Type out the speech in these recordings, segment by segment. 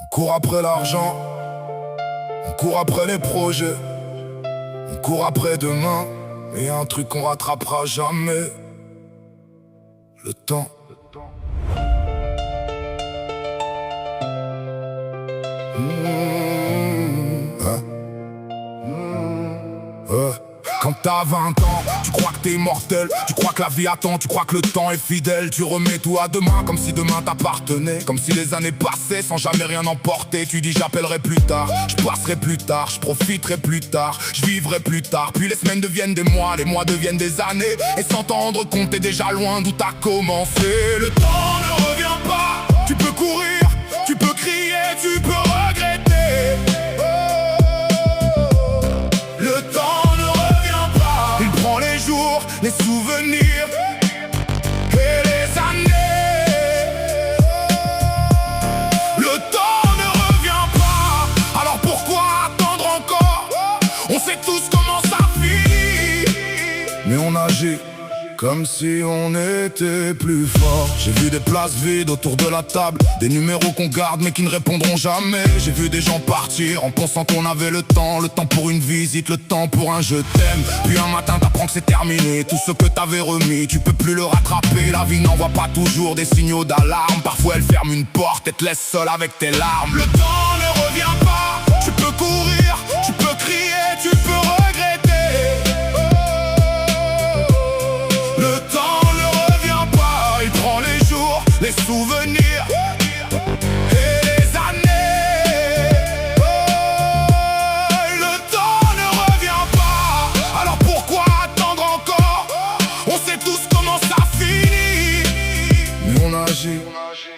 On court après l'argent, on court après les projets, on court après demain, mais y a un truc qu'on rattrapera jamais: le temps. Quand t'as 20 ans, tu crois que t'es immortel, tu crois que la vie attend, tu crois que le temps est fidèle. Tu remets tout à demain comme si demain t'appartenait, comme si les années passaient sans jamais rien emporter. Tu dis j'appellerai plus tard, je passerai plus tard, je profiterai plus tard, je vivrai plus tard. Puis les semaines deviennent des mois, les mois deviennent des années, et sans t'en rendre compte t'es déjà loin d'où t'as commencé. Le temps ne revient pas, tu peux courir, tu peux crier, tu peux regretter. Le temps ne revient pas, il prend les jours, les souvenirs et les années. Le temps ne revient pas, alors pourquoi attendre encore? On sait tous comment ça finit, mais on agit comme si on était plus fort. J'ai vu des places vides autour de la table, des numéros qu'on garde mais qui ne répondront jamais. J'ai vu des gens partir en pensant qu'on avait le temps pour une visite, le temps pour un je t'aime. Puis un matin t'apprends que c'est terminé, tout ce que t'avais remis, tu peux plus le rattraper. La vie n'envoie pas toujours des signaux d'alarme, parfois elle ferme une porte et te laisse seul avec tes larmes. Le temps ne revient pas, tu peux courir, tu peux crier, tu peux regretter. Les souvenirs et les années. Le temps ne revient pas, alors pourquoi attendre encore? On sait tous comment ça finit, mais on agit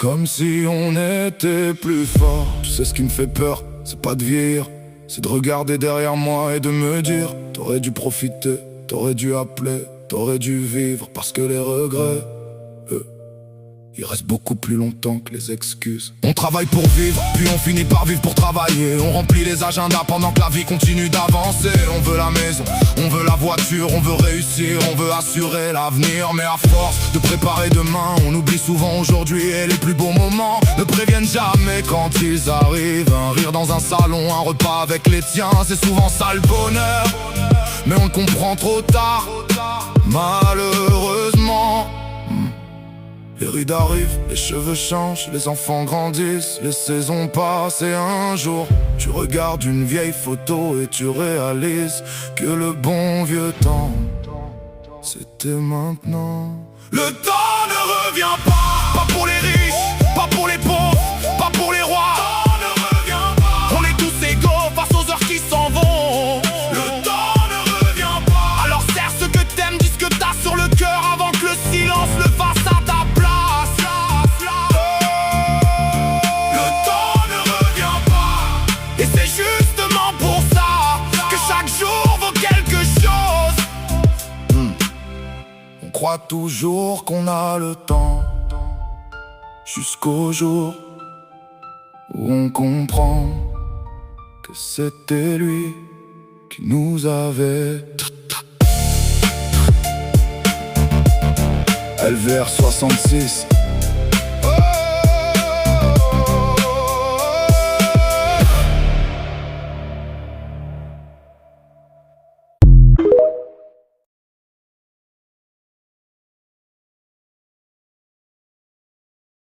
comme si on était plus fort. Tu sais ce qui me fait peur, c'est pas de vieillir, c'est de regarder derrière moi et de me dire: t'aurais dû profiter, t'aurais dû appeler, t'aurais dû vivre. Parce que les regrets, il reste beaucoup plus longtemps que les excuses. On travaille pour vivre, puis on finit par vivre pour travailler. On remplit les agendas pendant que la vie continue d'avancer. On veut la maison, on veut la voiture, on veut réussir, on veut assurer l'avenir. Mais à force de préparer demain, on oublie souvent aujourd'hui, et les plus beaux moments ne préviennent jamais quand ils arrivent. Un rire dans un salon, un repas avec les tiens, c'est souvent ça le bonheur. Mais on le comprend trop tard, malheureusement. Les rides arrivent, les cheveux changent, les enfants grandissent, les saisons passent, et un jour tu regardes une vieille photo et tu réalises que le bon vieux temps, c'était maintenant. Le temps ne revient pas pour les riches, pas pour les pauvres, pas pour les rois. Le temps ne revient pas, on est tous égaux face aux heures qui s'en vont. Le temps ne revient pas, alors serre ce que t'aimes, dis ce que t'as sur le cœur avant que le silence le fasse à ta place. On croit toujours qu'on a le temps, jusqu'au jour où on comprend que c'était lui qui nous avait. LVR 66